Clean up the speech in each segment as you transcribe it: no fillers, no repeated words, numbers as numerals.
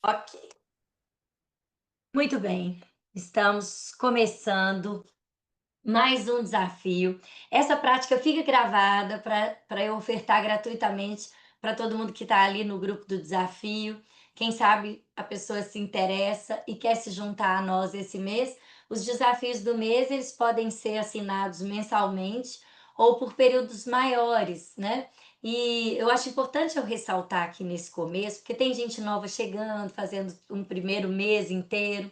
Ok, muito bem. Estamos começando mais um desafio. Essa prática fica gravada para eu ofertar gratuitamente para todo mundo que está ali no grupo do desafio. Quem sabe a pessoa se interessa e quer se juntar a nós esse mês. Os desafios do mês, eles podem ser assinados mensalmente ou por períodos maiores, né? E eu acho importante eu ressaltar aqui nesse começo, porque tem gente nova chegando, fazendo um primeiro mês inteiro.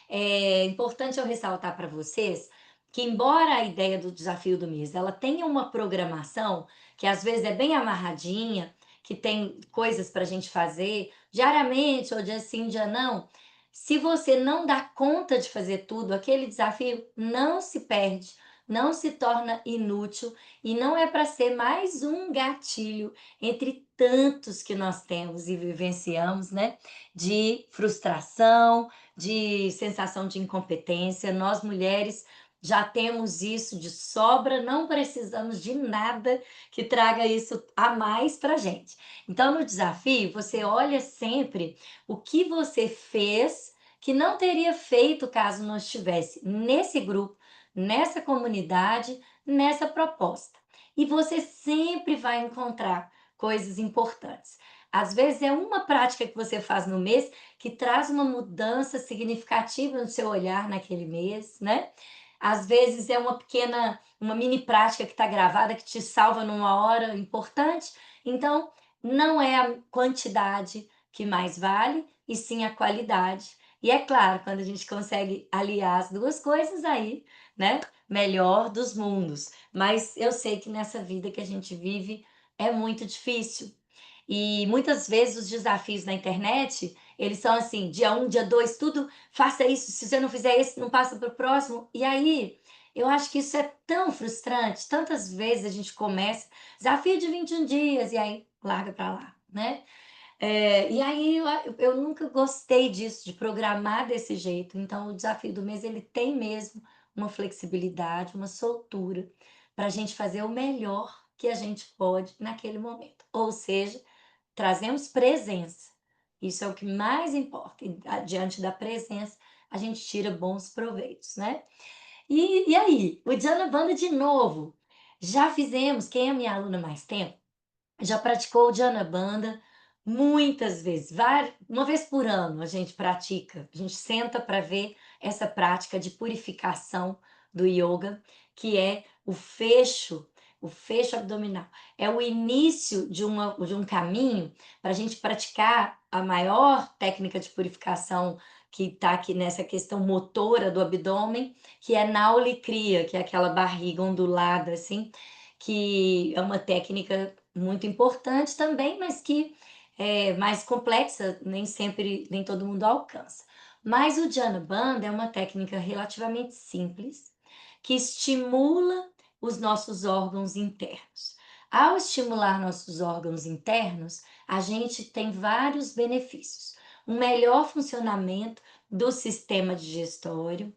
É importante eu ressaltar para vocês que, embora a ideia do desafio do mês ela tenha uma programação que às vezes é bem amarradinha, que tem coisas para a gente fazer diariamente ou dia sim, dia não, se você não dá conta de fazer tudo, aquele desafio não se perde, não se torna inútil e não é para ser mais um gatilho entre tantos que nós temos e vivenciamos, né? De frustração, de sensação de incompetência. Nós mulheres já temos isso de sobra, não precisamos de nada que traga isso a mais para gente. Então, no desafio, você olha sempre o que você fez que não teria feito caso não estivesse nesse grupo, nessa comunidade, nessa proposta. E você sempre vai encontrar coisas importantes. Às vezes é uma prática que você faz no mês que traz uma mudança significativa no seu olhar naquele mês, né? Às vezes é uma mini prática que está gravada que te salva numa hora importante. Então, não é a quantidade que mais vale, e sim a qualidade. E é claro, quando a gente consegue aliar as duas coisas, aí, né, melhor dos mundos. Mas eu sei que nessa vida que a gente vive é muito difícil. E muitas vezes os desafios na internet, eles são assim, dia um, dia 2, tudo, faça isso, se você não fizer esse, não passa para o próximo. E aí, eu acho que isso é tão frustrante, tantas vezes a gente começa, desafio de 21 dias, e aí larga para lá, né? E aí eu nunca gostei disso, de programar desse jeito. Então, o desafio do mês, ele tem mesmo uma flexibilidade, uma soltura, para a gente fazer o melhor que a gente pode naquele momento. Ou seja, trazemos presença. Isso é o que mais importa. E diante da presença, a gente tira bons proveitos, né? E aí, o Diana Banda de novo. Já fizemos, quem é minha aluna há mais tempo, já praticou o Diana Banda muitas vezes, uma vez por ano a gente pratica, a gente senta para ver essa prática de purificação do yoga, que é o fecho abdominal. É o início de um caminho para a gente praticar a maior técnica de purificação que está aqui nessa questão motora do abdômen, que é Nauli Kriya, que é aquela barriga ondulada, assim, que é uma técnica muito importante também, mas que é mais complexa, nem sempre, nem todo mundo alcança. Mas o Dhyana Bandha é uma técnica relativamente simples, que estimula os nossos órgãos internos. Ao estimular nossos órgãos internos, a gente tem vários benefícios. Um melhor funcionamento do sistema digestório,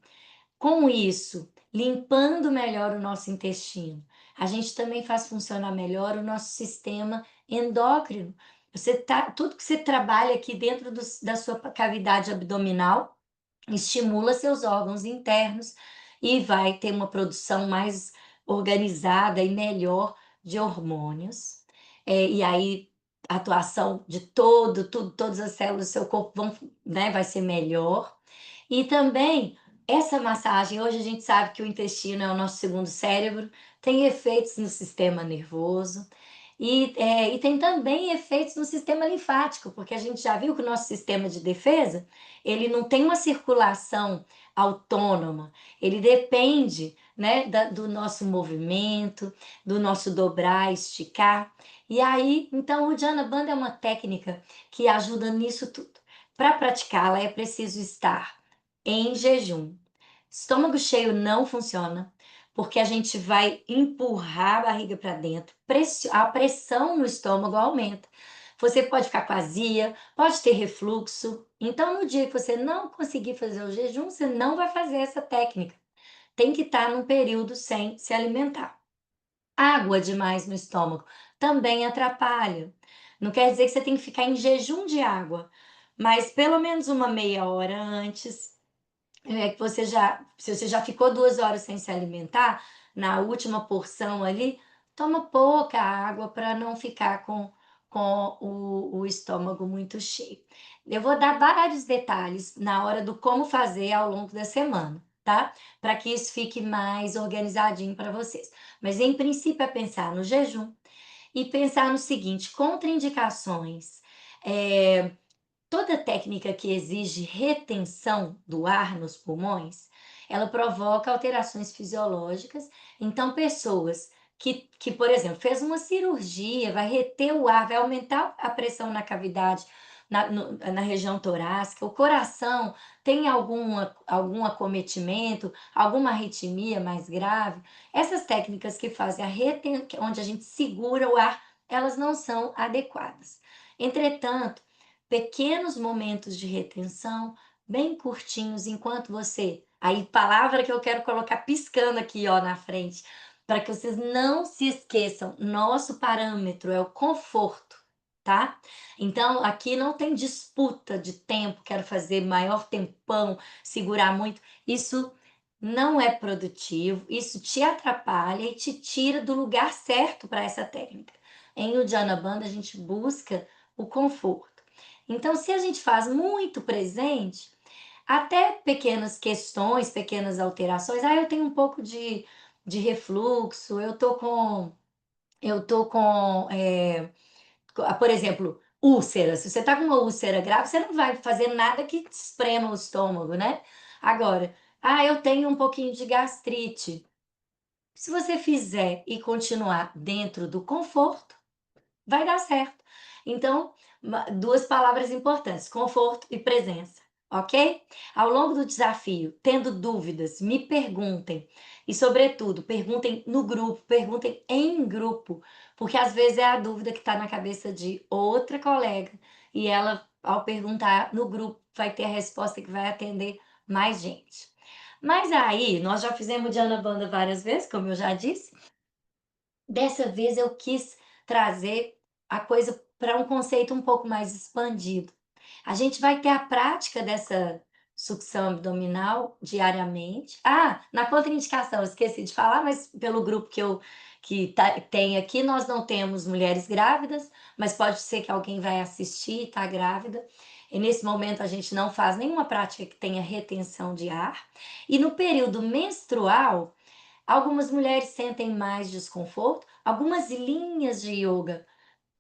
com isso, limpando melhor o nosso intestino, a gente também faz funcionar melhor o nosso sistema endócrino. Tudo que você trabalha aqui dentro da sua cavidade abdominal estimula seus órgãos internos e vai ter uma produção mais organizada e melhor de hormônios. E aí a atuação de todas as células do seu corpo vão, né, vai ser melhor. E também essa massagem, hoje a gente sabe que o intestino é o nosso segundo cérebro, tem efeitos no sistema nervoso e tem também efeitos no sistema linfático, porque a gente já viu que o nosso sistema de defesa, ele não tem uma circulação autônoma, ele depende, né, do nosso movimento, do nosso dobrar, esticar. E aí, então, o Dhyana Bandha é uma técnica que ajuda nisso tudo. Para praticá-la é preciso estar em jejum. Estômago cheio não funciona, porque a gente vai empurrar a barriga para dentro, a pressão no estômago aumenta. Você pode ficar com azia, pode ter refluxo. Então, no dia que você não conseguir fazer o jejum, você não vai fazer essa técnica. Tem que estar num período sem se alimentar. Água demais no estômago também atrapalha. Não quer dizer que você tem que ficar em jejum de água, mas pelo menos uma meia hora antes, que se você já ficou 2 horas sem se alimentar, na última porção ali, toma pouca água para não ficar com o estômago muito cheio. Eu vou dar vários detalhes na hora do como fazer ao longo da semana, tá? Para que isso fique mais organizadinho para vocês. Mas em princípio é pensar no jejum e pensar no seguinte: contraindicações. eh, Toda técnica que exige retenção do ar nos pulmões, ela provoca alterações fisiológicas. Então, pessoas por exemplo, fez uma cirurgia, vai reter o ar, vai aumentar a pressão na cavidade, na região torácica, o coração tem algum acometimento, alguma arritmia mais grave. Essas técnicas que fazem onde a gente segura o ar, elas não são adequadas. Entretanto, pequenos momentos de retenção, bem curtinhos, enquanto você. Aí, palavra que eu quero colocar piscando aqui, ó, na frente, para que vocês não se esqueçam, nosso parâmetro é o conforto, tá? Então, aqui não tem disputa de tempo, quero fazer maior tempão, segurar muito. Isso não é produtivo, isso te atrapalha e te tira do lugar certo para essa técnica. Em Uddiyana Bandha, a gente busca o conforto. Então, se a gente faz muito presente, até pequenas questões, pequenas alterações, eu tenho um pouco de refluxo, por exemplo, úlcera. Se você está com uma úlcera grave, você não vai fazer nada que te esprema o estômago, né? Agora, eu tenho um pouquinho de gastrite. Se você fizer e continuar dentro do conforto, vai dar certo. Então, duas palavras importantes: conforto e presença, ok? Ao longo do desafio, tendo dúvidas, me perguntem. E, sobretudo, perguntem no grupo, perguntem em grupo, porque às vezes é a dúvida que está na cabeça de outra colega e ela, ao perguntar no grupo, vai ter a resposta que vai atender mais gente. Mas aí, nós já fizemos Diana Banda várias vezes, como eu já disse. Dessa vez eu quis trazer a coisa para um conceito um pouco mais expandido. A gente vai ter a prática dessa sucção abdominal diariamente. Na contraindicação, eu esqueci de falar, mas pelo grupo tem aqui, nós não temos mulheres grávidas, mas pode ser que alguém vai assistir e está grávida. E nesse momento a gente não faz nenhuma prática que tenha retenção de ar. E no período menstrual, algumas mulheres sentem mais desconforto, algumas linhas de yoga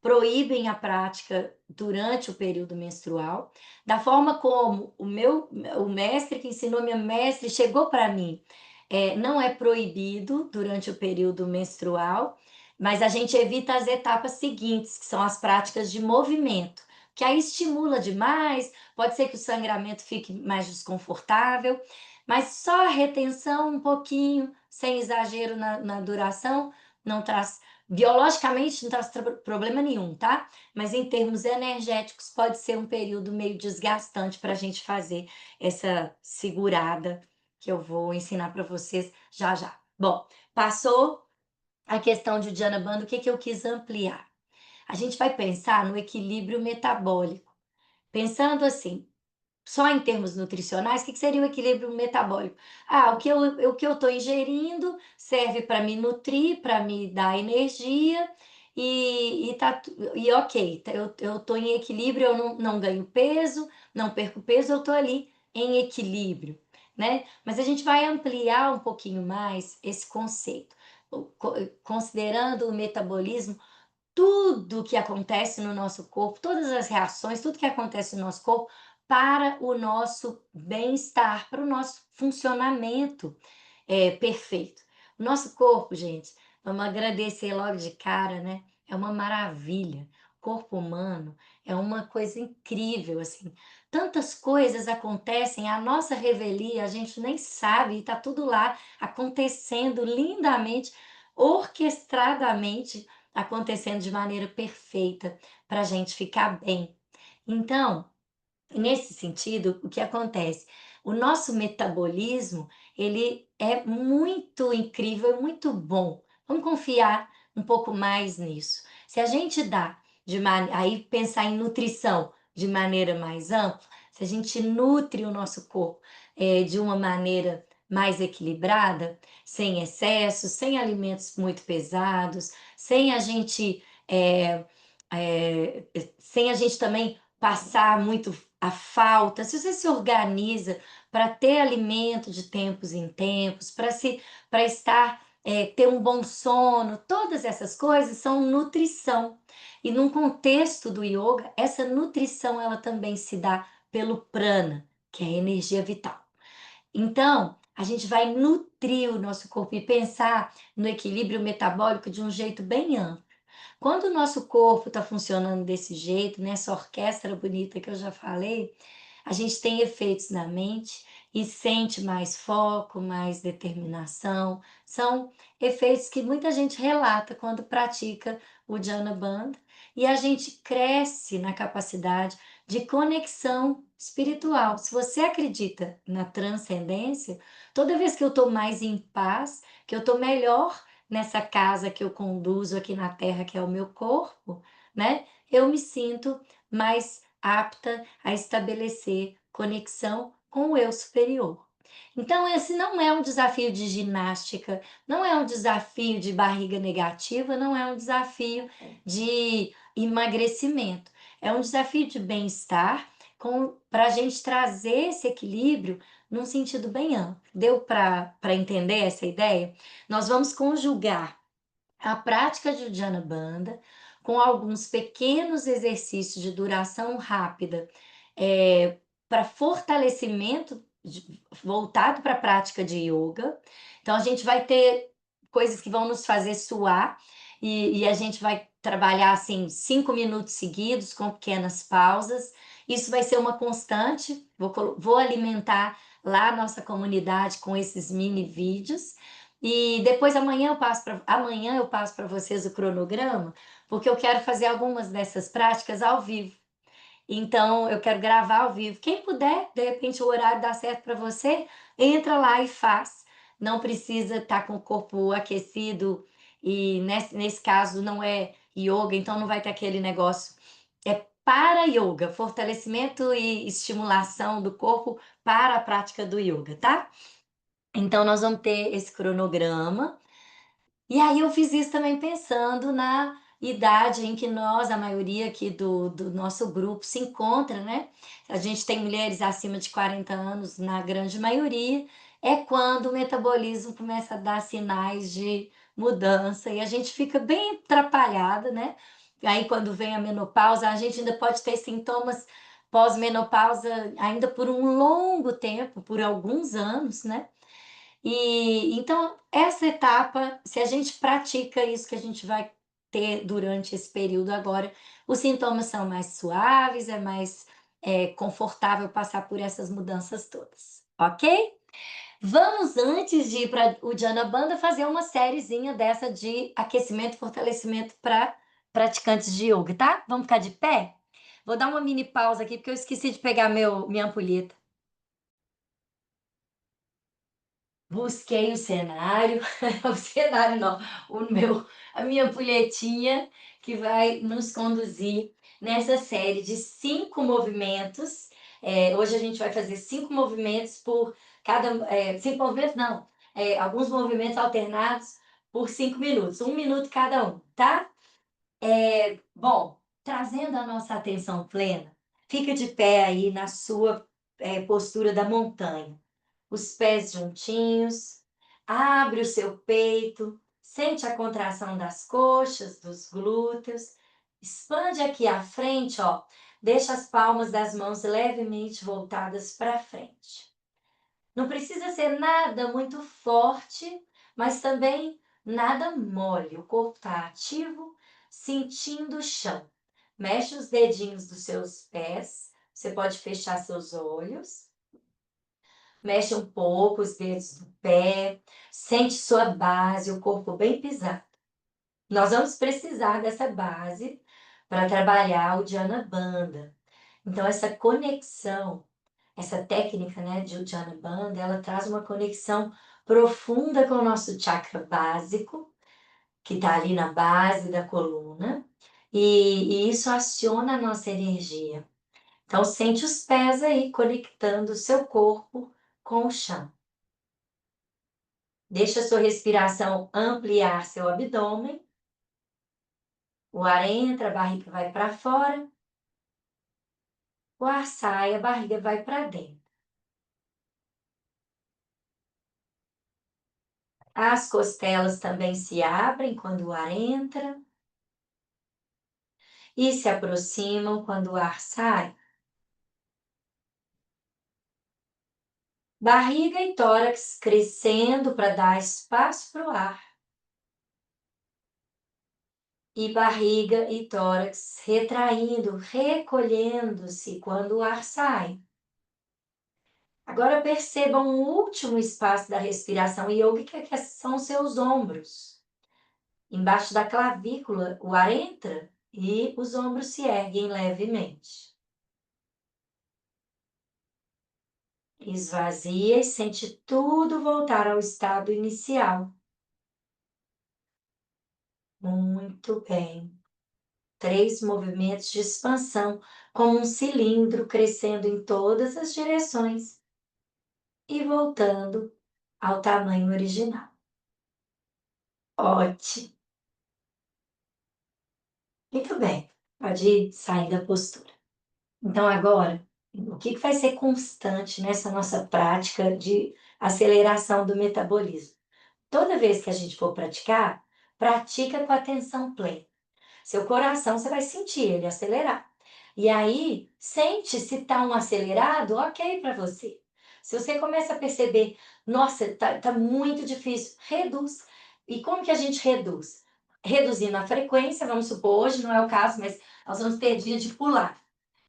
proíbem a prática durante o período menstrual, da forma como o mestre que ensinou, minha mestre, chegou para mim. Não é proibido durante o período menstrual, mas a gente evita as etapas seguintes, que são as práticas de movimento, que aí estimula demais, pode ser que o sangramento fique mais desconfortável, mas só a retenção um pouquinho, sem exagero na duração, não traz. Biologicamente não traz problema nenhum, tá? Mas em termos energéticos pode ser um período meio desgastante para a gente fazer essa segurada que eu vou ensinar para vocês já já. Bom, passou a questão de Uddiyana Bandha, o que eu quis ampliar? A gente vai pensar no equilíbrio metabólico. Pensando assim, só em termos nutricionais, o que seria o equilíbrio metabólico? O que eu estou ingerindo serve para me nutrir, para me dar energia, e ok, eu estou em equilíbrio, eu não ganho peso, não perco peso, eu estou ali em equilíbrio, né? Mas a gente vai ampliar um pouquinho mais esse conceito, considerando o metabolismo, tudo que acontece no nosso corpo, todas as reações, tudo que acontece no nosso corpo para o nosso bem-estar, para o nosso funcionamento perfeito. O nosso corpo, gente, vamos agradecer logo de cara, né? É uma maravilha. O corpo humano é uma coisa incrível, assim. Tantas coisas acontecem, a nossa revelia, a gente nem sabe, e tá tudo lá acontecendo lindamente, orquestradamente, acontecendo de maneira perfeita para a gente ficar bem. Então, nesse sentido, o que acontece? O nosso metabolismo, ele é muito incrível, muito bom. Vamos confiar um pouco mais nisso. Se a gente dá aí pensar em nutrição, de maneira mais ampla, se a gente nutre o nosso corpo, de uma maneira mais equilibrada, sem excessos, sem alimentos muito pesados, sem a gente, sem a gente também passar muito a falta, se você se organiza para ter alimento de tempos em tempos, para estar, ter um bom sono, todas essas coisas são nutrição. E num contexto do yoga, essa nutrição ela também se dá pelo prana, que é a energia vital. Então, a gente vai nutrir o nosso corpo e pensar no equilíbrio metabólico de um jeito bem amplo. Quando o nosso corpo está funcionando desse jeito, nessa orquestra bonita que eu já falei, a gente tem efeitos na mente e sente mais foco, mais determinação. São efeitos que muita gente relata quando pratica o Jana Bandha e a gente cresce na capacidade de conexão espiritual. Se você acredita na transcendência, toda vez que eu estou mais em paz, que eu estou melhor nessa casa que eu conduzo aqui na Terra, que é o meu corpo, né? Eu me sinto mais apta a estabelecer conexão com o eu superior. Então, esse não é um desafio de ginástica, não é um desafio de barriga negativa, não é um desafio de emagrecimento. É um desafio de bem-estar para a gente trazer esse equilíbrio num sentido bem amplo. Deu para entender essa ideia? Nós vamos conjugar a prática de Uddiyana Bandha com alguns pequenos exercícios de duração rápida, para fortalecimento voltado para a prática de yoga. Então a gente vai ter coisas que vão nos fazer suar e a gente vai trabalhar assim 5 minutos seguidos com pequenas pausas. Isso vai ser uma constante. Vou alimentar lá a nossa comunidade com esses mini vídeos. E depois amanhã eu passo para vocês o cronograma, porque eu quero fazer algumas dessas práticas ao vivo. Então, eu quero gravar ao vivo. Quem puder, de repente o horário dá certo para você, entra lá e faz. Não precisa estar com o corpo aquecido e nesse caso não é yoga, então não vai ter aquele negócio. É para yoga, fortalecimento e estimulação do corpo para a prática do yoga, tá? Então nós vamos ter esse cronograma e aí eu fiz isso também pensando na idade em que nós, a maioria aqui do nosso grupo, se encontra, né? A gente tem mulheres acima de 40 anos, na grande maioria, é quando o metabolismo começa a dar sinais de mudança e a gente fica bem atrapalhada, né? Aí quando vem a menopausa, a gente ainda pode ter sintomas pós-menopausa ainda por um longo tempo, por alguns anos, né? E então, essa etapa, se a gente pratica isso que a gente vai ter durante esse período agora, os sintomas são mais suaves, é mais confortável passar por essas mudanças todas, ok? Vamos, antes de ir para o Jana Banda, fazer uma sériezinha dessa de aquecimento e fortalecimento para praticantes de yoga, tá? Vamos ficar de pé? Vou dar uma mini pausa aqui, porque eu esqueci de pegar minha ampulheta. Busquei o cenário, o cenário não, a minha ampulhetinha que vai nos conduzir nessa série de 5 movimentos. Hoje a gente vai fazer 5 movimentos por cada, 5 movimentos não, alguns movimentos alternados por 5 minutos, 1 minuto cada um, tá? Bom, trazendo a nossa atenção plena, fica de pé aí na sua, postura da montanha, os pés juntinhos, abre o seu peito, sente a contração das coxas, dos glúteos, expande aqui à frente, ó, deixa as palmas das mãos levemente voltadas para frente. Não precisa ser nada muito forte, mas também nada mole. O corpo está ativo, sentindo o chão. Mexe os dedinhos dos seus pés. Você pode fechar seus olhos. Mexe um pouco os dedos do pé. Sente sua base, o corpo bem pisado. Nós vamos precisar dessa base para trabalhar o Dhyana Bandha. Então, essa conexão, essa técnica, né, de Uddiyana Bandha, ela traz uma conexão profunda com o nosso chakra básico, que está ali na base da coluna, e isso aciona a nossa energia. Então, sente os pés aí conectando o seu corpo com o chão. Deixa a sua respiração ampliar seu abdômen. O ar entra, a barriga vai para fora. O ar sai, a barriga vai para dentro. As costelas também se abrem quando o ar entra e se aproximam quando o ar sai. Barriga e tórax crescendo para dar espaço para o ar. E barriga e tórax retraindo, recolhendo-se quando o ar sai. Agora percebam o último espaço da respiração yógica, que são seus ombros. Embaixo da clavícula, o ar entra e os ombros se erguem levemente. Esvazia e sente tudo voltar ao estado inicial. Muito bem. 3 movimentos de expansão, como um cilindro crescendo em todas as direções e voltando ao tamanho original. Ótimo. Muito bem. Pode sair da postura. Então, agora, o que vai ser constante nessa nossa prática de aceleração do metabolismo? Toda vez que a gente for praticar, pratica com atenção plena. Seu coração, você vai sentir ele acelerar. E aí, sente se está um acelerado, ok para você. Se você começa a perceber, nossa, tá muito difícil, reduz. E como que a gente reduz? Reduzindo a frequência, vamos supor, hoje não é o caso, mas nós vamos ter dia de pular.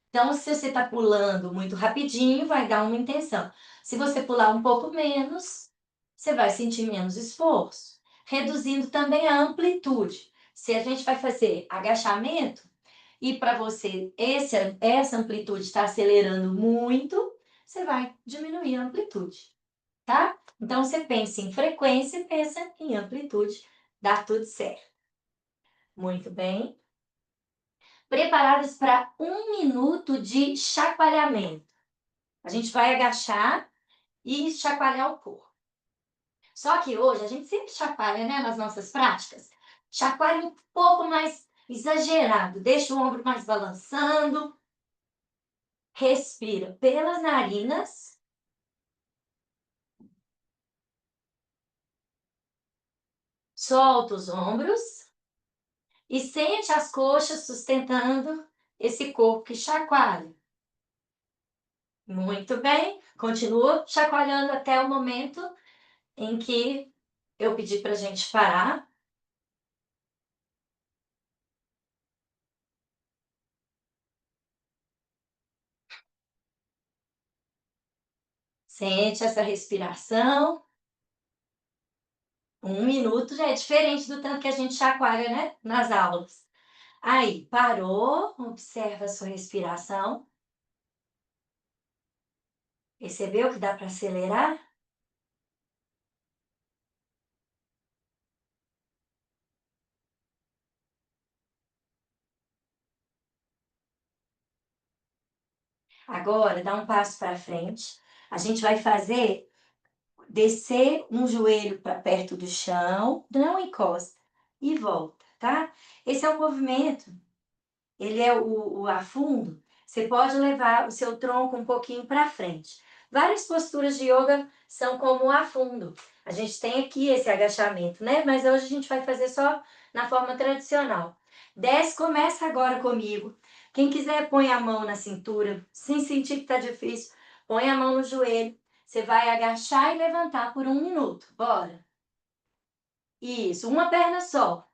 Então, se você está pulando muito rapidinho, vai dar uma intenção. Se você pular um pouco menos, você vai sentir menos esforço. Reduzindo também a amplitude. Se a gente vai fazer agachamento e para você essa amplitude está acelerando muito, você vai diminuir a amplitude, tá? Então, você pensa em frequência e pensa em amplitude. Dá tudo certo. Muito bem. Preparados para 1 minuto de chacoalhamento. A gente vai agachar e chacoalhar o corpo. Só que hoje a gente sempre chacoalha, né, nas nossas práticas. Chacoalha um pouco mais exagerado, deixa o ombro mais balançando. Respira pelas narinas. Solta os ombros e sente as coxas sustentando esse corpo que chacoalha. Muito bem, continua chacoalhando até o momento em que eu pedi para a gente parar. Sente essa respiração. 1 minuto já é diferente do tanto que a gente chacoalha, né, nas aulas. Aí, parou, observa a sua respiração. Percebeu que dá para acelerar? Agora, dá um passo para frente. A gente vai fazer descer um joelho para perto do chão, não encosta, e volta, tá? Esse é um movimento, ele é o afundo, você pode levar o seu tronco um pouquinho para frente. Várias posturas de yoga são como o afundo. A gente tem aqui esse agachamento, né? Mas hoje a gente vai fazer só na forma tradicional. Desce, começa agora comigo. Quem quiser, põe a mão na cintura, sem sentir que tá difícil, põe a mão no joelho. Você vai agachar e levantar por 1 minuto. Bora. Isso, uma perna só.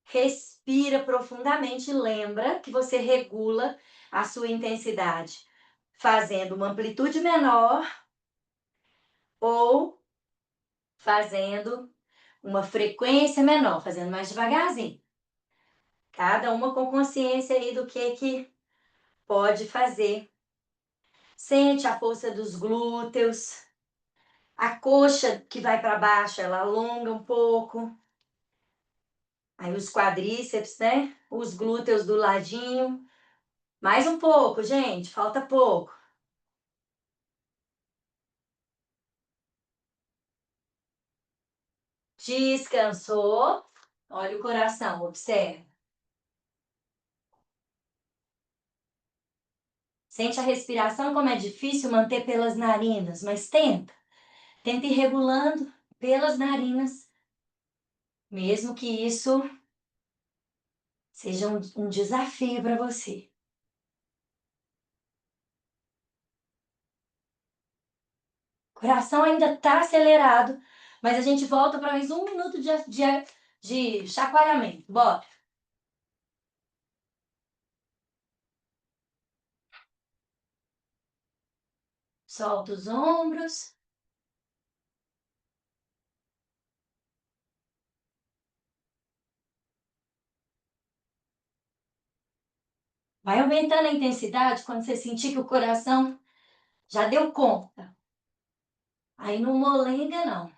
Respira profundamente, lembra que você regula a sua intensidade, fazendo uma amplitude menor ou fazendo uma frequência menor, fazendo mais devagarzinho. Cada uma com consciência aí do que pode fazer. Sente a força dos glúteos, a coxa que vai para baixo, ela alonga um pouco. Aí os quadríceps, né? Os glúteos do ladinho. Mais um pouco, gente, falta pouco. Descansou. Olha o coração, observa. Sente a respiração, como é difícil manter pelas narinas, mas tenta. Tenta ir regulando pelas narinas, mesmo que isso seja um desafio para você. O coração ainda está acelerado, mas a gente volta para mais um minuto de chacoalhamento. Bora. Solta os ombros. Vai aumentando a intensidade quando você sentir que o coração já deu conta. Aí não molenga, não.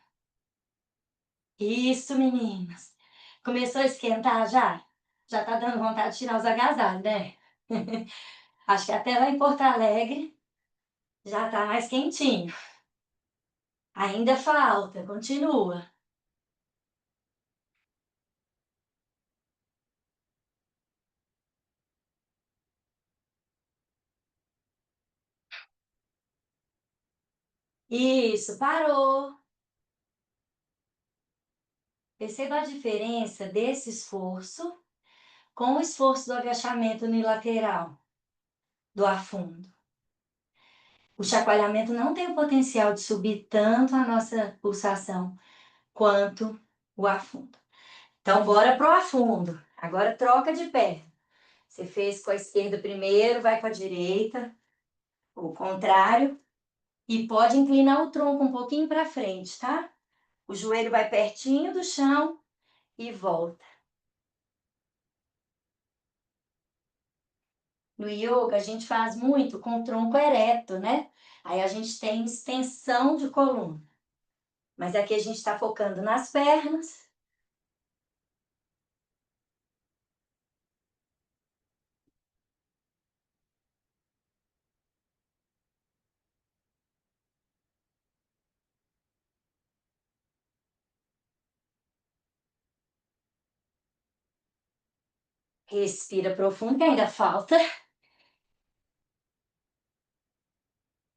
Isso, meninas. Começou a esquentar já? Já tá dando vontade de tirar os agasalhos, né? Acho que até lá em Porto Alegre já tá mais quentinho. Ainda falta, continua. Isso, parou. Perceba a diferença desse esforço com o esforço do agachamento unilateral, do afundo. O chacoalhamento não tem o potencial de subir tanto a nossa pulsação quanto o afundo. Então, bora pro afundo. Agora troca de pé. Você fez com a esquerda primeiro, vai com a direita, o contrário, e pode inclinar o tronco um pouquinho para frente, tá? O joelho vai pertinho do chão e volta. No yoga, a gente faz muito com o tronco ereto, né? Aí a gente tem extensão de coluna. Mas aqui a gente está focando nas pernas. Respira profundo, que ainda falta.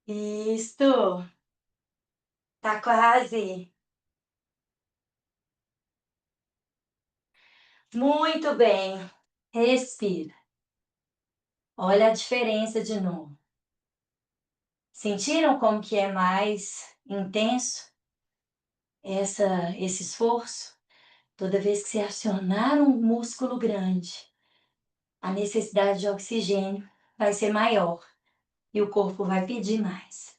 Isto. Tá quase. Muito bem. Respira. Olha a diferença de novo. Sentiram como que é mais intenso esse esforço? Toda vez que você acionar um músculo grande, a necessidade de oxigênio vai ser maior e o corpo vai pedir mais.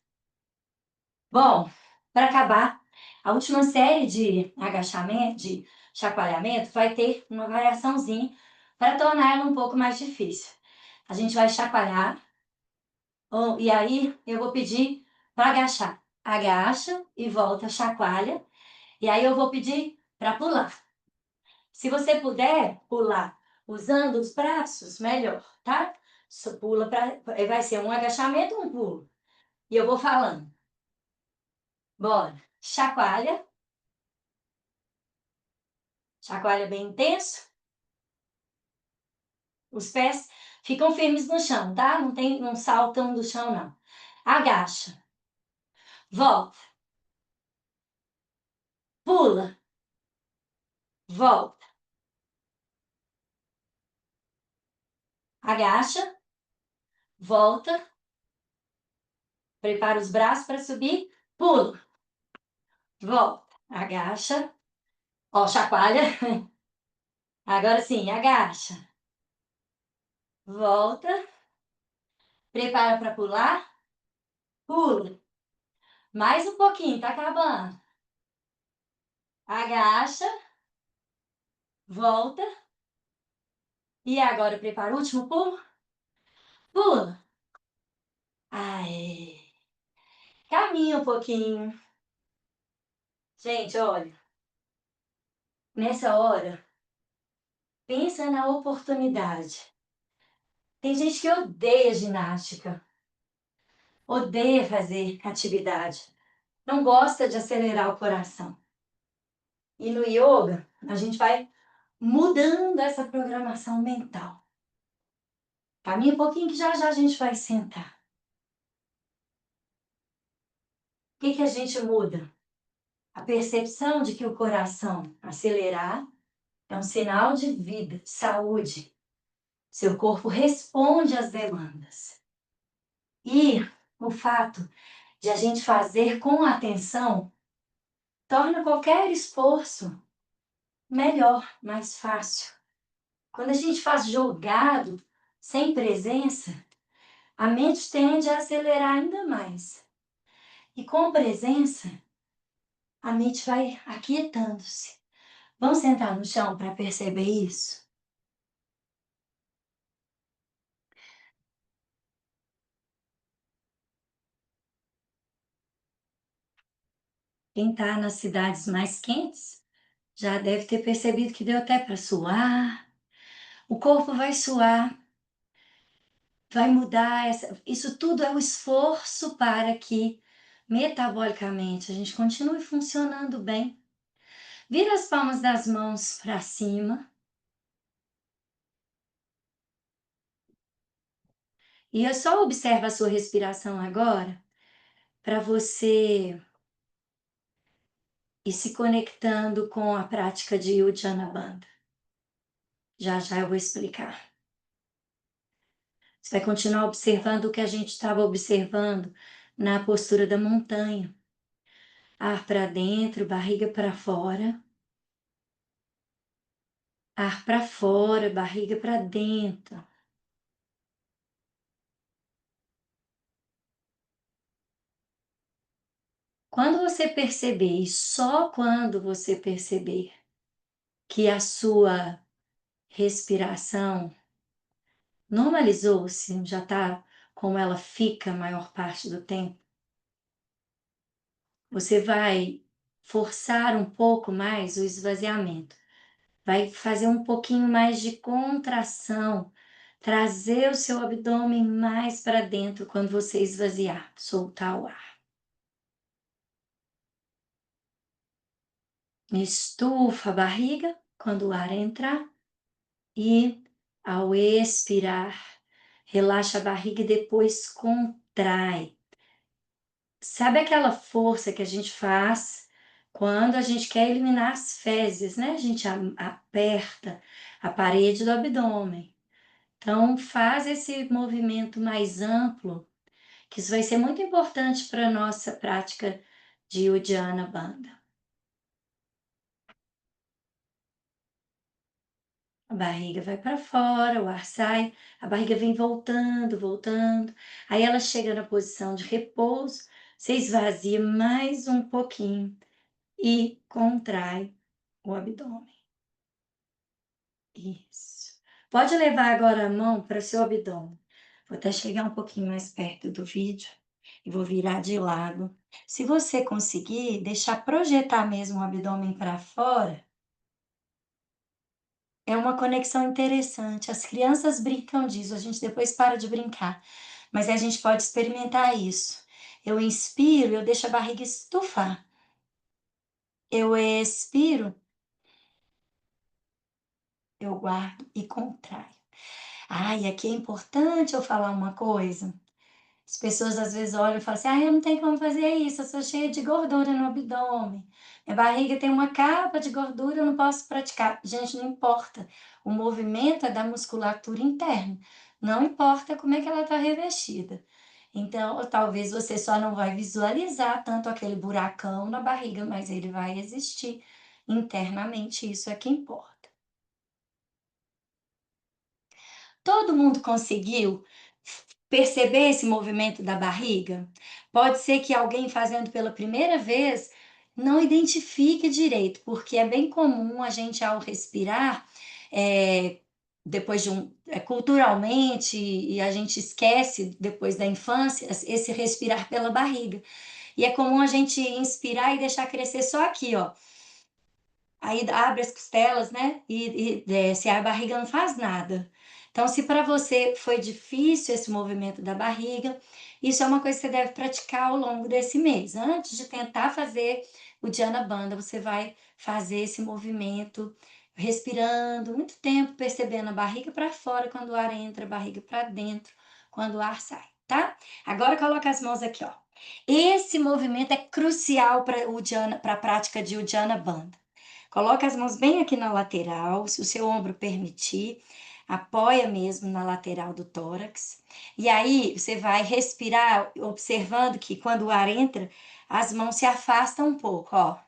Bom, para acabar, a última série de agachamento, de chacoalhamento, vai ter uma variaçãozinha para tornar ela um pouco mais difícil. A gente vai chacoalhar, e aí eu vou pedir para agachar. Agacha e volta, chacoalha. E aí eu vou pedir para pular. Se você puder pular usando os braços, melhor, tá? Só pula para. Vai ser um agachamento, um pulo. E eu vou falando. Bora. Chacoalha. Chacoalha bem intenso. Os pés ficam firmes no chão, tá? Não saltam do chão, não. Agacha. Volta. Pula. Volta. Agacha. Volta. Prepara os braços para subir. Pula. Volta. Agacha. Ó, chacoalha. Agora sim, agacha. Volta. Prepara para pular. Pula. Mais um pouquinho, tá acabando. Agacha. Volta. E agora prepara o último pulo. Pula. Aê. Caminha um pouquinho. Gente, olha. Nessa hora, pensa na oportunidade Tem gente que odeia ginástica, odeia fazer atividade, não gosta de acelerar o coração. E no yoga, a gente vai mudando essa programação mental. Caminha um pouquinho que já já a gente vai sentar. O que que a gente muda? A percepção de que o coração acelerar é um sinal de vida, de saúde. Seu corpo responde às demandas. E o fato de a gente fazer com atenção torna qualquer esforço melhor, mais fácil. Quando a gente faz jogado, sem presença, a mente tende a acelerar ainda mais. E com presença, a mente vai aquietando-se. Vamos sentar no chão para perceber isso? Quem está nas cidades mais quentes já deve ter percebido que deu até para suar. O corpo vai suar, vai mudar. Isso tudo é o esforço para que, metabolicamente, a gente continue funcionando bem. Vira as palmas das mãos para cima. E eu só observa a sua respiração agora para você ir se conectando com a prática de Uddiyana Bandha. Já já eu vou explicar. Você vai continuar observando o que a gente estava observando na postura da montanha. Ar para dentro, barriga para fora. Ar para fora, barriga para dentro. Quando você perceber, e só quando você perceber que a sua respiração normalizou-se, já está como ela fica a maior parte do tempo, você vai forçar um pouco mais o esvaziamento. Vai fazer um pouquinho mais de contração, trazer o seu abdômen mais para dentro quando você esvaziar, soltar o ar. Estufa a barriga quando o ar entrar e, ao expirar, relaxa a barriga e depois contrai. Sabe aquela força que a gente faz quando a gente quer eliminar as fezes, né? A gente aperta a parede do abdômen. Então, faz esse movimento mais amplo, que isso vai ser muito importante para a nossa prática de Uddiyana Bandha. A barriga vai para fora, o ar sai, a barriga vem voltando, voltando. Aí ela chega na posição de repouso, você esvazia mais um pouquinho e contrai o abdômen. Isso. Pode levar agora a mão para seu abdômen. Vou até chegar um pouquinho mais perto do vídeo e vou virar de lado. Se você conseguir deixar projetar mesmo o abdômen para fora, é uma conexão interessante. As crianças brincam disso, a gente depois para de brincar, mas a gente pode experimentar isso. Eu inspiro, eu deixo a barriga estufar. Eu expiro, eu guardo e contraio. Ah, e aqui é importante eu falar uma coisa. As pessoas às vezes olham e falam assim: ah, eu não tenho como fazer isso, eu sou cheia de gordura no abdômen. Minha barriga tem uma capa de gordura, eu não posso praticar. Gente, não importa. O movimento é da musculatura interna. Não importa como é que ela está revestida. Então, talvez você só não vai visualizar tanto aquele buracão na barriga, mas ele vai existir internamente. Isso é que importa. Todo mundo conseguiu perceber esse movimento da barriga? Pode ser que alguém fazendo pela primeira vez não identifique direito, porque é bem comum a gente, ao respirar, depois de culturalmente, e a gente esquece depois da infância, esse respirar pela barriga. E é comum a gente inspirar e deixar crescer só aqui, ó. Aí abre as costelas, né? E desce, a barriga não faz nada. Então, se para você foi difícil esse movimento da barriga, isso é uma coisa que você deve praticar ao longo desse mês. Antes de tentar fazer o Dhyana Bandha, você vai fazer esse movimento respirando muito tempo, percebendo a barriga para fora quando o ar entra, a barriga para dentro quando o ar sai, tá? Agora coloca as mãos aqui, ó. Esse movimento é crucial para o Dhyana, para a prática de Uddiyana Bandha. Coloca as mãos bem aqui na lateral, se o seu ombro permitir, apoia mesmo na lateral do tórax. E aí você vai respirar, observando que quando o ar entra, as mãos se afastam um pouco, ó.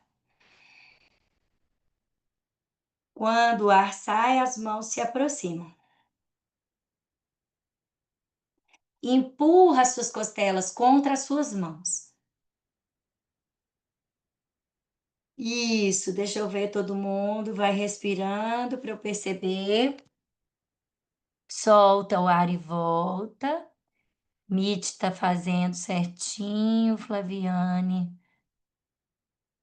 Quando o ar sai, as mãos se aproximam. Empurra as suas costelas contra as suas mãos. Isso, deixa eu ver todo mundo, vai respirando para eu perceber. Solta o ar e volta. Mitch tá fazendo certinho, Flaviane.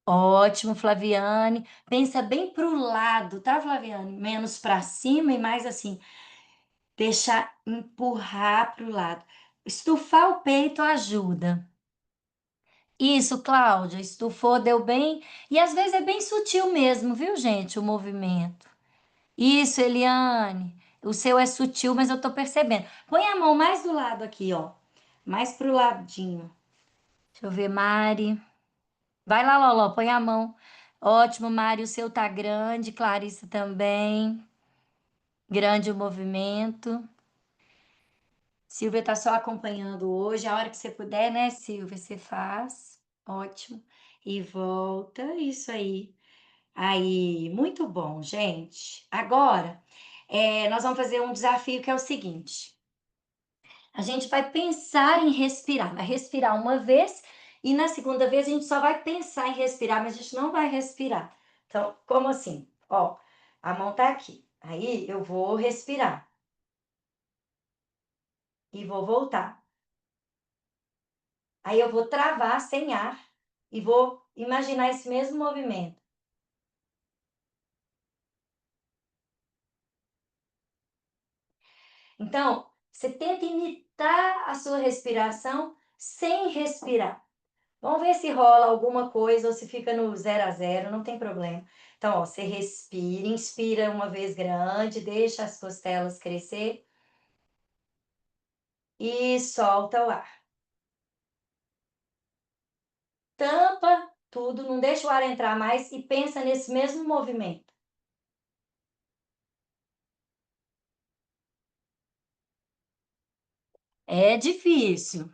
Ótimo, Flaviane. Pensa bem para o lado, tá, Flaviane? Menos para cima e mais assim, deixar empurrar para o lado. Estufar o peito ajuda. Isso, Cláudia, estufou, deu bem. E às vezes é bem sutil mesmo, viu, gente, o movimento. Isso, Eliane. O seu é sutil, mas eu tô percebendo. Põe a mão mais do lado aqui, ó. Mais pro ladinho. Deixa eu ver, Mari. Vai lá, Loló, põe a mão. Ótimo, Mari, o seu tá grande. Clarissa também. Grande o movimento. Silvia tá só acompanhando hoje. A hora que você puder, né, Silvia, você faz. Ótimo. E volta. Isso aí. Aí, muito bom, gente. Agora, nós vamos fazer um desafio que é o seguinte: a gente vai pensar em respirar, vai respirar uma vez e na segunda vez a gente só vai pensar em respirar, mas a gente não vai respirar. Então, como assim? Ó, a mão tá aqui. Aí eu vou respirar e vou voltar. Aí eu vou travar sem ar e vou imaginar esse mesmo movimento. Então, você tenta imitar a sua respiração sem respirar. Vamos ver se rola alguma coisa ou se fica no 0 a 0, não tem problema. Então, ó, você respira, inspira uma vez grande, deixa as costelas crescer e solta o ar. Tampa tudo, não deixa o ar entrar mais e pensa nesse mesmo movimento. É difícil.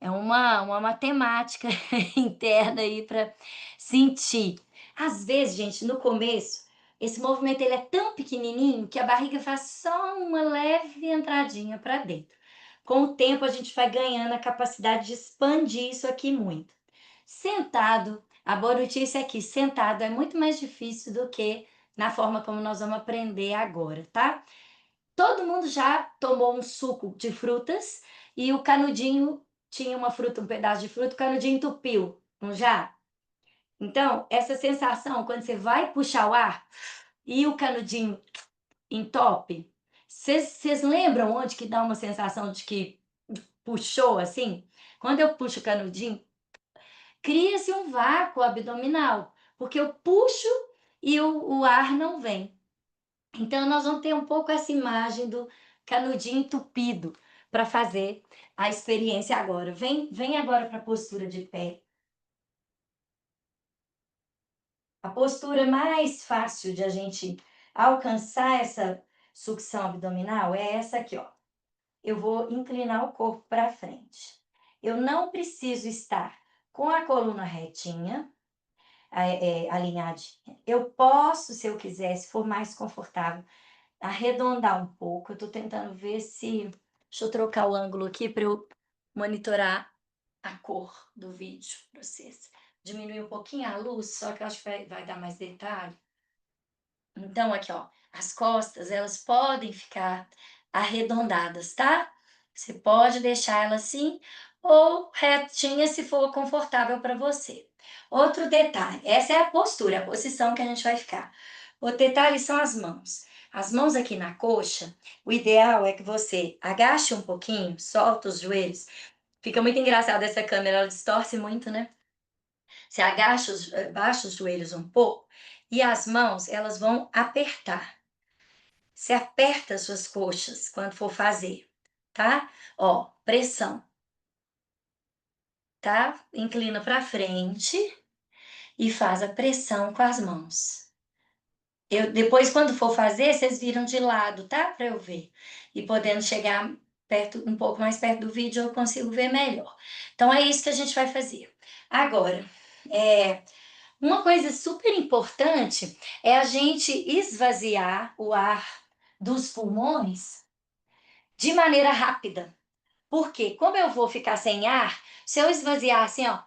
É uma matemática interna aí para sentir. Às vezes, gente, no começo, esse movimento ele é tão pequenininho que a barriga faz só uma leve entradinha para dentro. Com o tempo, a gente vai ganhando a capacidade de expandir isso aqui muito. Sentado, a boa notícia é que sentado é muito mais difícil do que na forma como nós vamos aprender agora, tá? Todo mundo já tomou um suco de frutas e o canudinho tinha uma fruta, um pedaço de fruta, o canudinho entupiu, não já? Então, essa sensação, quando você vai puxar o ar e o canudinho entope, vocês lembram onde que dá uma sensação de que puxou assim? Quando eu puxo o canudinho, cria-se um vácuo abdominal, porque eu puxo e o ar não vem. Então, nós vamos ter um pouco essa imagem do canudinho entupido para fazer a experiência agora. Vem agora para a postura de pé. A postura mais fácil de a gente alcançar essa sucção abdominal é essa aqui, ó. Eu vou inclinar o corpo para frente. Eu não preciso estar com a coluna retinha, alinhadinha. Eu posso, se eu quiser, se for mais confortável, arredondar um pouco. Eu tô tentando ver se. Deixa eu trocar o ângulo aqui para eu monitorar a cor do vídeo para vocês. Diminuir um pouquinho a luz, só que eu acho que vai dar mais detalhe. Então, aqui, ó, as costas, elas podem ficar arredondadas, tá? Você pode deixar ela assim ou retinha se for confortável para você. Outro detalhe, essa é a postura, a posição que a gente vai ficar. Outro detalhe são as mãos. As mãos aqui na coxa, o ideal é que você agache um pouquinho, solta os joelhos. Fica muito engraçado essa câmera, ela distorce muito, né? Você agacha baixa os joelhos um pouco e as mãos, elas vão apertar. Você aperta as suas coxas quando for fazer, tá? Ó, pressão, tá? Inclina para frente e faz a pressão com as mãos. Eu, depois, quando for fazer, vocês viram de lado, tá? Para eu ver. E podendo chegar perto, um pouco mais perto do vídeo, eu consigo ver melhor. Então, é isso que a gente vai fazer. Agora, uma coisa super importante é a gente esvaziar o ar dos pulmões de maneira rápida. Porque, como eu vou ficar sem ar, se eu esvaziar assim, ó,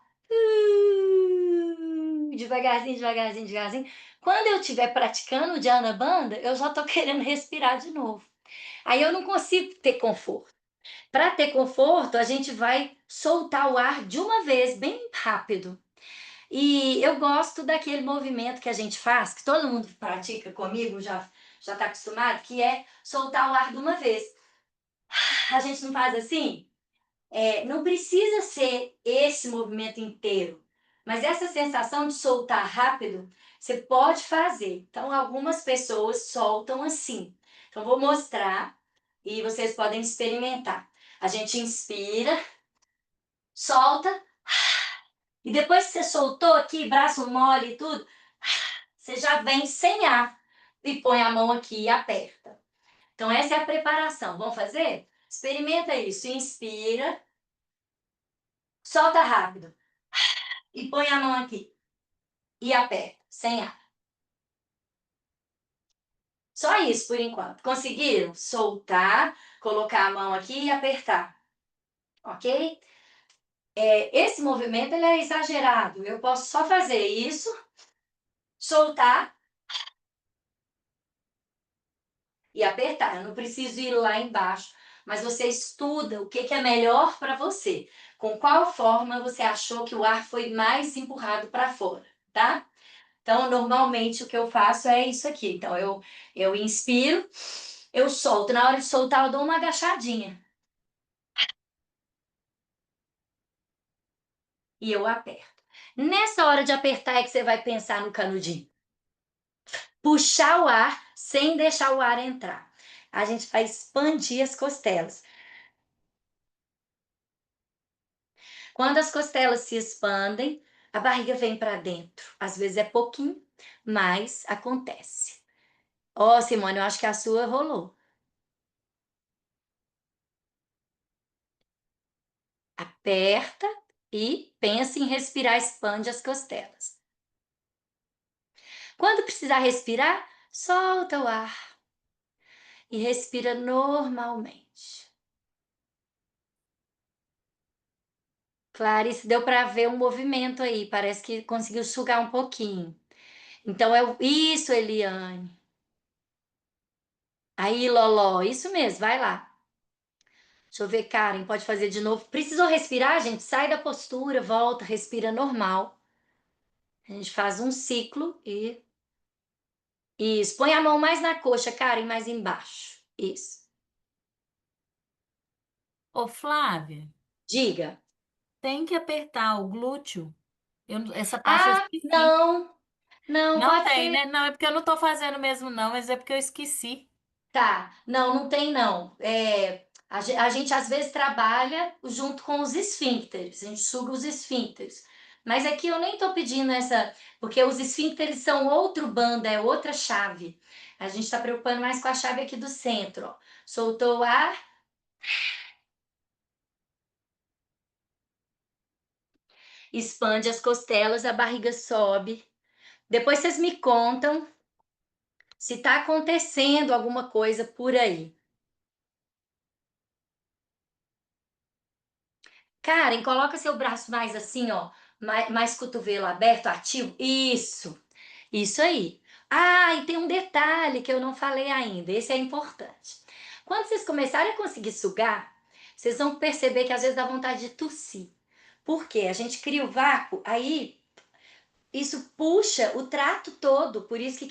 devagarzinho, devagarzinho, devagarzinho, quando eu estiver praticando o Dhyana Bandha, eu já tô querendo respirar de novo. Aí eu não consigo ter conforto. Para ter conforto, a gente vai soltar o ar de uma vez, bem rápido. E eu gosto daquele movimento que a gente faz, que todo mundo pratica comigo, já está acostumado, que é soltar o ar de uma vez. A gente não faz assim? Não precisa ser esse movimento inteiro, mas essa sensação de soltar rápido, você pode fazer. Então, algumas pessoas soltam assim. Então, vou mostrar e vocês podem experimentar. A gente inspira, solta, e depois que você soltou aqui, braço mole e tudo, você já vem sem ar e põe a mão aqui e aperta. Então, essa é a preparação. Vamos fazer? Experimenta isso. Inspira, solta rápido e põe a mão aqui e aperta, sem ar. Só isso por enquanto. Conseguiram? Soltar, colocar a mão aqui e apertar. Ok? Esse movimento ele é exagerado. Eu posso só fazer isso, soltar e apertar. Eu não preciso ir lá embaixo, mas você estuda o que é melhor para você. Com qual forma você achou que o ar foi mais empurrado para fora, tá? Então, normalmente o que eu faço é isso aqui. Então, eu inspiro, eu solto. Na hora de soltar, eu dou uma agachadinha e eu aperto. Nessa hora de apertar é que você vai pensar no canudinho. Puxar o ar sem deixar o ar entrar. A gente vai expandir as costelas. Quando as costelas se expandem, a barriga vem para dentro. Às vezes é pouquinho, mas acontece. Ó, Simone, eu acho que a sua rolou. Aperta e pensa em respirar, expande as costelas. Quando precisar respirar, solta o ar e respira normalmente. Clarice, deu para ver um movimento aí, parece que conseguiu sugar um pouquinho. Então isso, Eliane. Aí, Loló, isso mesmo, vai lá. Deixa eu ver, Karen, pode fazer de novo. Precisou respirar, gente? Sai da postura, volta, respira normal. A gente faz um ciclo e isso. Põe a mão mais na coxa, Karen, mais embaixo. Isso. Ô, Flávia, Diga. tem que apertar o glúteo. Essa parte eu Ah, esqueci. não, não, Não pode tem, ser. né? Não, é porque eu não tô fazendo mesmo, não, mas é porque eu esqueci. Tá, não, não tem não. A gente às vezes trabalha junto com os esfíncteres, a gente suga os esfíncteres. Mas aqui eu nem tô pedindo essa, porque os esfíncteres são outro banda, é outra chave. A gente está preocupando mais com a chave aqui do centro, ó. Soltou o ar, expande as costelas, a barriga sobe. Depois vocês me contam se tá acontecendo alguma coisa por aí. Karen, coloca seu braço mais assim, ó, mais cotovelo aberto, ativo. Isso aí. Ah, e tem um detalhe que eu não falei ainda, esse é importante. Quando vocês começarem a conseguir sugar, vocês vão perceber que às vezes dá vontade de tossir. Por quê? A gente cria o vácuo, aí isso puxa o trato todo, por isso que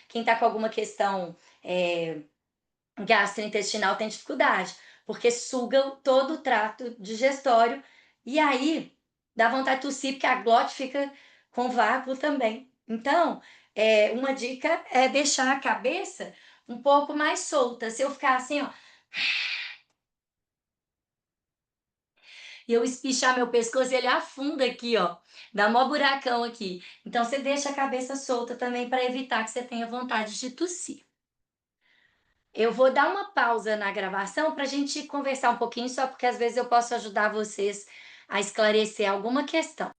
quem tá com alguma questão, gastrointestinal tem dificuldade, porque suga todo o trato digestório, e aí dá vontade de tossir, porque a glote fica com vácuo também. Então, uma dica é deixar a cabeça um pouco mais solta. Se eu ficar assim, ó, e eu espichar meu pescoço, ele afunda aqui, ó, dá mó buracão aqui. Então você deixa a cabeça solta também para evitar que você tenha vontade de tossir. Eu vou dar uma pausa na gravação para a gente conversar um pouquinho, só porque às vezes eu posso ajudar vocês a esclarecer alguma questão.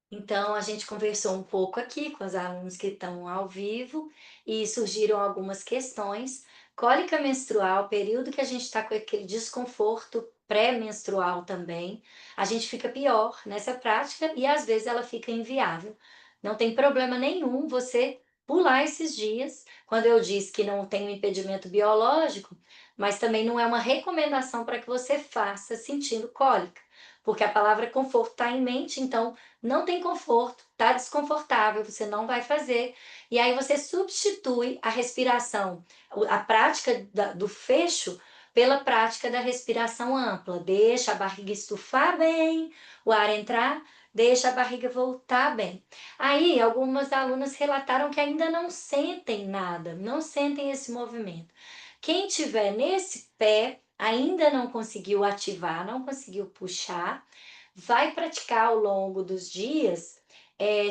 Então, a gente conversou um pouco aqui com os alunos que estão ao vivo e surgiram algumas questões. Cólica menstrual, período que a gente está com aquele desconforto pré-menstrual também, a gente fica pior nessa prática e às vezes ela fica inviável. Não tem problema nenhum você pular esses dias, quando eu disse que não tem um impedimento biológico, mas também não é uma recomendação para que você faça sentindo cólica, porque a palavra conforto está em mente, então não tem conforto, tá desconfortável, você não vai fazer. E aí você substitui a respiração, a prática do fecho pela prática da respiração ampla. Deixa a barriga estufar bem, o ar entrar, deixa a barriga voltar bem. Aí algumas alunas relataram que ainda não sentem nada, não sentem esse movimento. Quem tiver nesse pé ainda não conseguiu ativar, não conseguiu puxar, vai praticar ao longo dos dias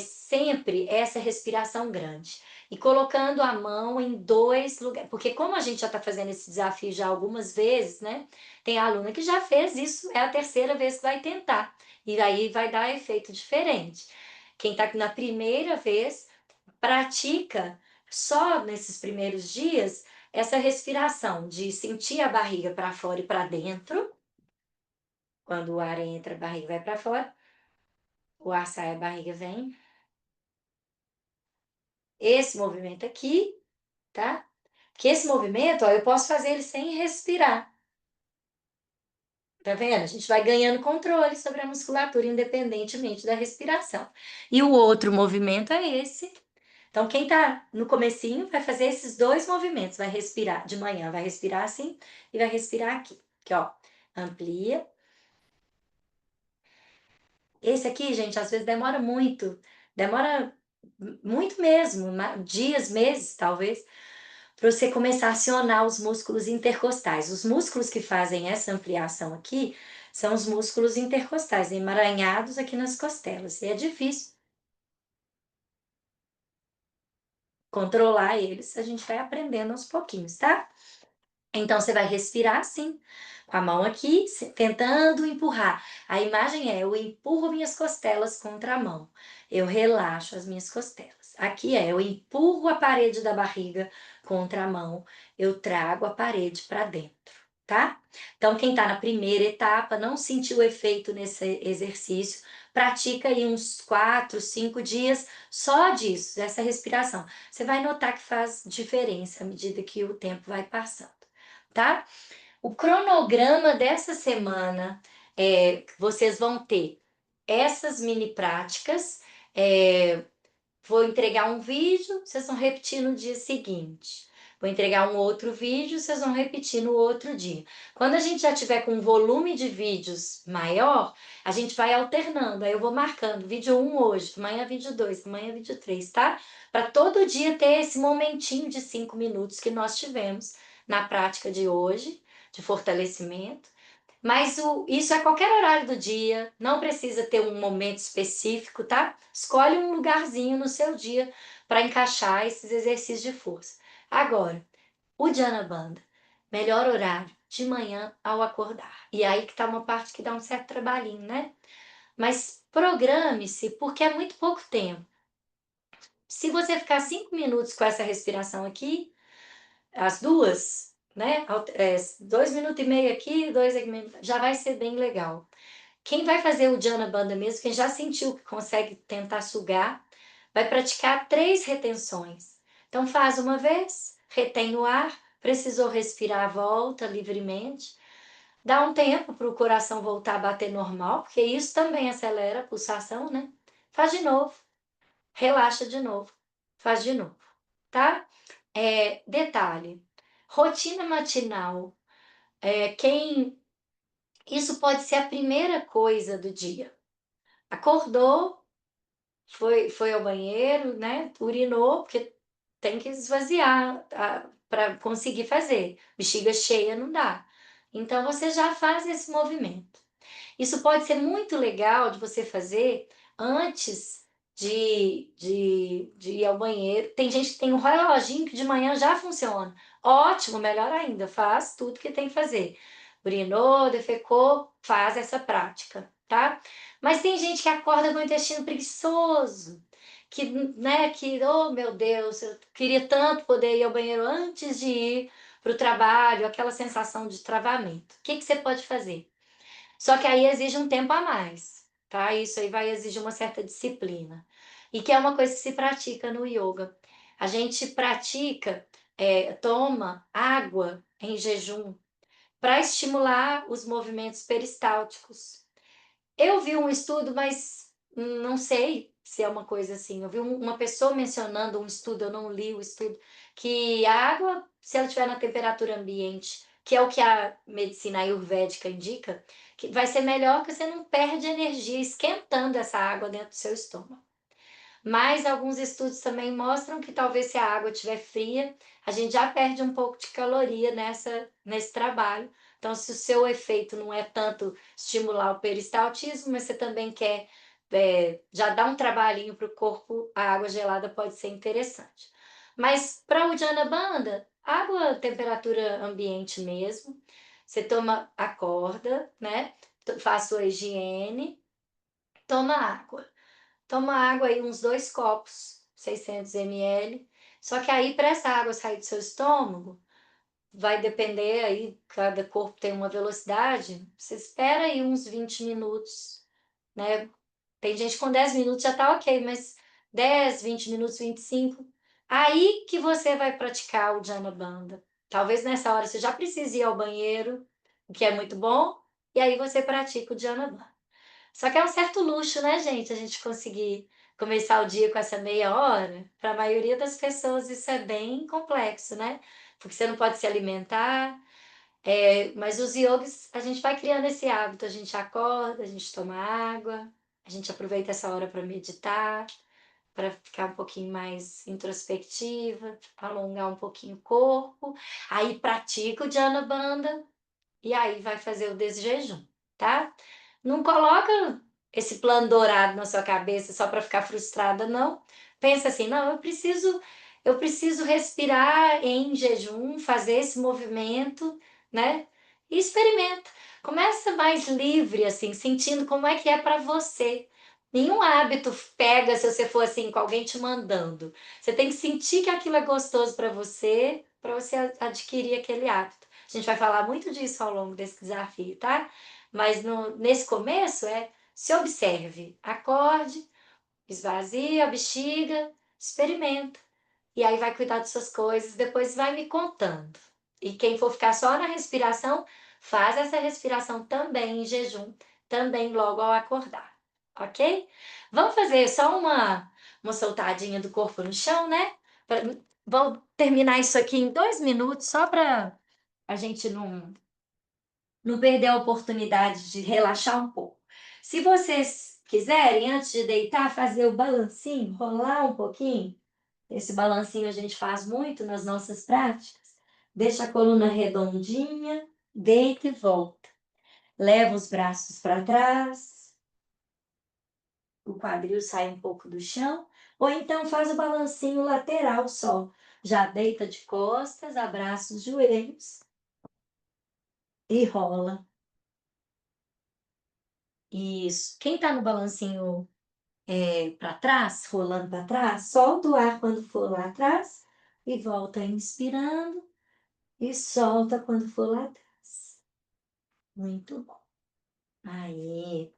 sempre essa respiração grande. E colocando a mão em dois lugares, porque como a gente já está fazendo esse desafio já algumas vezes, né? Tem aluna que já fez isso, é a terceira vez que vai tentar, e aí vai dar efeito diferente. Quem está na primeira vez, pratica só nesses primeiros dias essa respiração de sentir a barriga para fora e para dentro. Quando o ar entra, a barriga vai para fora. O ar sai, a barriga vem. Esse movimento aqui, tá? Que esse movimento, ó, eu posso fazer ele sem respirar. Tá vendo? A gente vai ganhando controle sobre a musculatura independentemente da respiração. E o outro movimento é esse. Então, quem tá no comecinho vai fazer esses dois movimentos, vai respirar de manhã, vai respirar assim e vai respirar aqui. Aqui, ó, amplia. Esse aqui, gente, às vezes demora muito mesmo, dias, meses, talvez, para você começar a acionar os músculos intercostais. Os músculos que fazem essa ampliação aqui são os músculos intercostais, emaranhados aqui nas costelas. E é difícil controlar eles, a gente vai aprendendo aos pouquinhos, tá? Então você vai respirar assim, com a mão aqui, tentando empurrar. A imagem é: eu empurro minhas costelas contra a mão, eu relaxo as minhas costelas. Aqui é: eu empurro a parede da barriga contra a mão, eu trago a parede para dentro, tá? Então, quem tá na primeira etapa, não sentiu o efeito nesse exercício, pratica aí uns 4, 5 dias só disso, dessa respiração. Você vai notar que faz diferença à medida que o tempo vai passando, tá? O cronograma dessa semana vocês vão ter essas mini práticas. Vou entregar um vídeo, vocês vão repetir no dia seguinte. Vou entregar um outro vídeo, vocês vão repetir no outro dia. Quando a gente já tiver com um volume de vídeos maior, a gente vai alternando. Aí eu vou marcando vídeo 1 hoje, amanhã vídeo 2, amanhã vídeo 3, tá? Para todo dia ter esse momentinho de 5 minutos que nós tivemos na prática de hoje, de fortalecimento. Mas isso é qualquer horário do dia, não precisa ter um momento específico, tá? Escolhe um lugarzinho no seu dia para encaixar esses exercícios de força. Agora, o Dhyana Bandha, melhor horário, de manhã ao acordar. E aí que tá uma parte que dá um certo trabalhinho, né? Mas programe-se, porque é muito pouco tempo. Se você ficar 5 minutos com essa respiração aqui, as duas, né? 2 minutos e meio aqui, dois aqui, já vai ser bem legal. Quem vai fazer o Dhyana Bandha mesmo, quem já sentiu que consegue tentar sugar, vai praticar 3 retenções. Então faz uma vez, retém o ar, precisou respirar, volta livremente. Dá um tempo para o coração voltar a bater normal, porque isso também acelera a pulsação, né? faz de novo, relaxa de novo, faz de novo, tá? Detalhe, rotina matinal, quem isso pode ser a primeira coisa do dia. Acordou, foi ao banheiro, né, urinou, porque tem que esvaziar para conseguir fazer. Bexiga cheia não dá. Então você já faz esse movimento. Isso pode ser muito legal de você fazer antes de ir ao banheiro. Tem gente que tem um reloginho que de manhã já funciona. Ótimo, melhor ainda, faz tudo que tem que fazer. Urinou, defecou, faz essa prática, tá? Mas tem gente que acorda com o intestino preguiçoso, que, né, oh meu Deus, eu queria tanto poder ir ao banheiro antes de ir para o trabalho, aquela sensação de travamento. O que que você pode fazer? Só que aí exige um tempo a mais, tá? Isso aí vai exigir uma certa disciplina. E que é uma coisa que se pratica no yoga. A gente pratica, toma água em jejum para estimular os movimentos peristálticos. Eu vi um estudo, mas não sei se é uma coisa assim. Eu vi uma pessoa mencionando um estudo, eu não li o estudo, que a água, se ela estiver na temperatura ambiente, que é o que a medicina ayurvédica indica, que vai ser melhor que você não perde energia esquentando essa água dentro do seu estômago. Mas alguns estudos também mostram que talvez se a água estiver fria, a gente já perde um pouco de caloria nesse trabalho. Então, se o seu efeito não é tanto estimular o peristaltismo, mas você também quer já dar um trabalhinho para o corpo, a água gelada pode ser interessante. Mas para o Uddiyana Bandha, água temperatura ambiente mesmo, você toma, acorda, né? Faz sua higiene, toma água. Toma água aí, uns 2 copos, 600 ml. Só que aí, para essa água sair do seu estômago, vai depender aí, cada corpo tem uma velocidade. Você espera aí uns 20 minutos, né? Tem gente que com 10 minutos já tá ok, mas 10, 20 minutos, 25. Aí que você vai praticar o Jana Bandha. Talvez nessa hora você já precise ir ao banheiro, o que é muito bom, e aí você pratica o Jana Bandha. Só que é um certo luxo, né, gente? A gente conseguir começar o dia com essa meia hora. Para a maioria das pessoas isso é bem complexo, né? Porque você não pode se alimentar. Mas os yogis, a gente vai criando esse hábito. A gente acorda, a gente toma água, a gente aproveita essa hora para meditar, para ficar um pouquinho mais introspectiva, alongar um pouquinho o corpo. Aí pratica o Dhyana Bandha e aí vai fazer o desjejum, tá? Não coloca esse plano dourado na sua cabeça só para ficar frustrada, não. Pensa assim, não, eu preciso respirar em jejum, fazer esse movimento, né? E experimenta. Começa mais livre, assim, sentindo como é que é para você. Nenhum hábito pega se você for assim, com alguém te mandando. Você tem que sentir que aquilo é gostoso para você adquirir aquele hábito. A gente vai falar muito disso ao longo desse desafio, tá? Mas nesse começo se observe, acorde, esvazia a bexiga, experimenta. E aí vai cuidar de suas coisas, depois vai me contando. E quem for ficar só na respiração, faz essa respiração também em jejum, também logo ao acordar, ok? Vamos fazer só uma soltadinha do corpo no chão, né? Vamos terminar isso aqui em 2 minutos, só para a gente não perder a oportunidade de relaxar um pouco. Se vocês quiserem, antes de deitar, fazer o balancinho, rolar um pouquinho, esse balancinho a gente faz muito nas nossas práticas. Deixa a coluna redondinha, deita e volta. Leva os braços para trás, o quadril sai um pouco do chão, ou então faz o balancinho lateral só. Já deita de costas, abraça os joelhos e rola. Isso. Quem está no balancinho para trás, rolando para trás, solta o ar quando for lá atrás e volta inspirando e solta quando for lá atrás. Muito bom. Aí.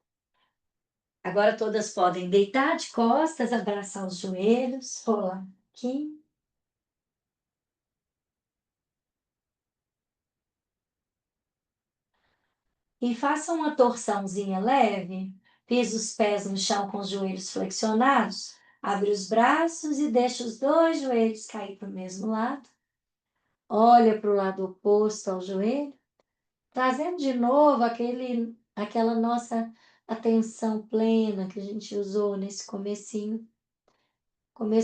Agora todas podem deitar de costas, abraçar os joelhos, rolar aqui. E faça uma torçãozinha leve Pisa os pés no chão com os joelhos flexionados. Abre os braços e deixa os dois joelhos cair para o mesmo lado. Olha para o lado oposto ao joelho, trazendo de novo aquela nossa atenção plena que a gente usou nesse começo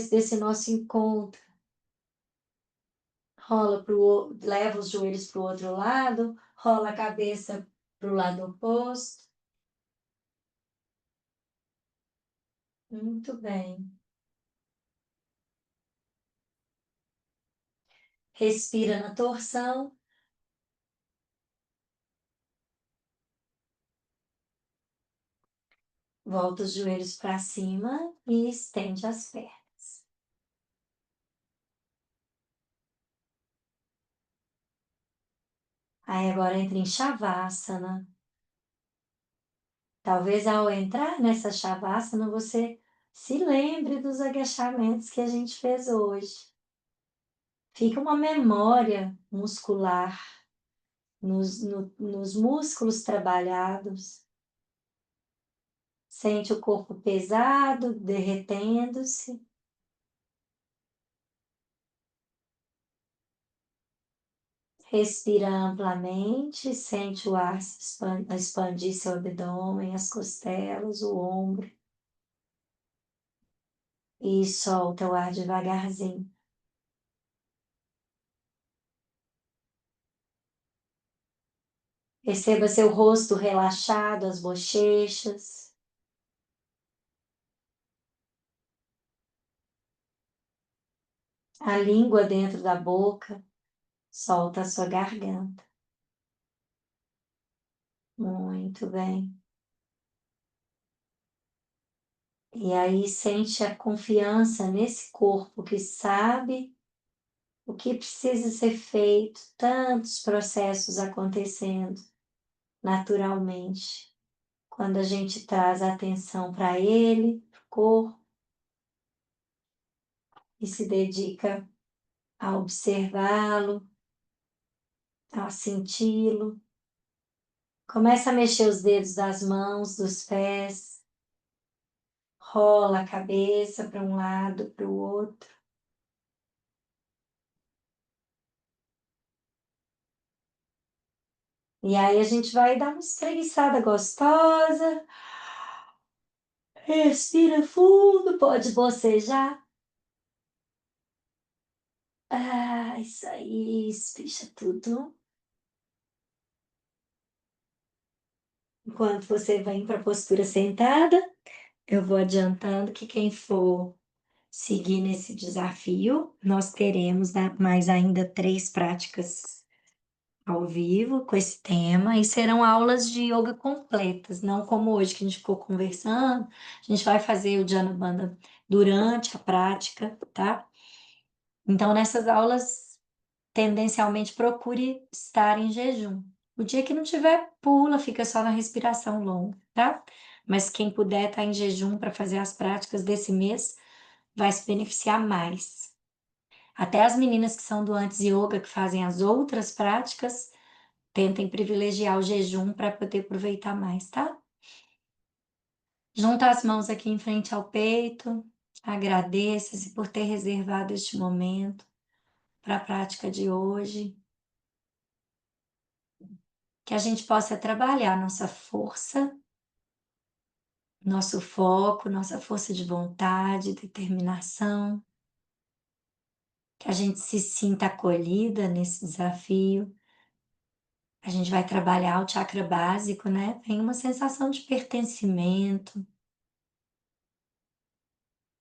desse nosso encontro. Leva os joelhos para o outro lado, rola a cabeça para o lado oposto. Muito bem. Respira na torção. Volta os joelhos para cima e estende as pernas. Aí agora entra em Shavasana. Talvez ao entrar nessa Shavasana você se lembre dos agachamentos que a gente fez hoje. Fica uma memória muscular nos músculos trabalhados. Sente o corpo pesado, derretendo-se. Respira amplamente, sente o ar expandir seu abdômen, as costelas, o ombro. E solta o ar devagarzinho. Perceba seu rosto relaxado, as bochechas. A língua dentro da boca. Solta a sua garganta. Muito bem. E aí sente a confiança nesse corpo que sabe o que precisa ser feito, tantos processos acontecendo naturalmente. Quando a gente traz a atenção para ele, para o corpo, e se dedica a observá-lo, a senti-lo. Começa a mexer os dedos das mãos, dos pés, rola a cabeça para um lado, para o outro. E aí a gente vai dar uma espreguiçada gostosa. Respira fundo, pode bocejar. Ah, isso aí, espicha tudo. Enquanto você vem para a postura sentada, eu vou adiantando que quem for seguir nesse desafio, nós teremos mais ainda 3 práticas ao vivo com esse tema e serão aulas de yoga completas, não como hoje que a gente ficou conversando. A gente vai fazer o Dhyana Bandha durante a prática, tá? Então, nessas aulas, tendencialmente procure estar em jejum. O dia que não tiver, pula, fica só na respiração longa, tá? Mas quem puder estar em jejum para fazer as práticas desse mês, vai se beneficiar mais. Até as meninas que são do Antes Yoga, que fazem as outras práticas, tentem privilegiar o jejum para poder aproveitar mais, tá? Junta as mãos aqui em frente ao peito, agradeça-se por ter reservado este momento para a prática de hoje. Que a gente possa trabalhar nossa força, nosso foco, nossa força de vontade, determinação, que a gente se sinta acolhida nesse desafio. A gente vai trabalhar o chakra básico, né? Tem uma sensação de pertencimento,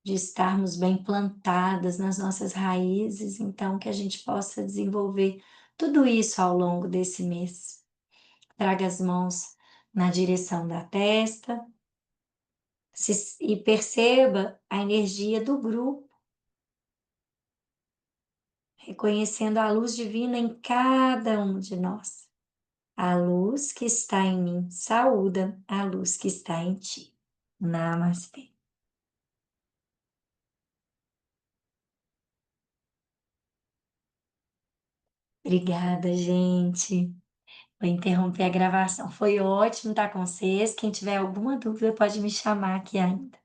de estarmos bem plantadas nas nossas raízes, então que a gente possa desenvolver tudo isso ao longo desse mês. Traga as mãos na direção da testa e perceba a energia do grupo, reconhecendo a luz divina em cada um de nós. A luz que está em mim saúda a luz que está em ti. Namastê. Obrigada, gente. Vou interromper a gravação. Foi ótimo estar com vocês. Quem tiver alguma dúvida pode me chamar aqui ainda.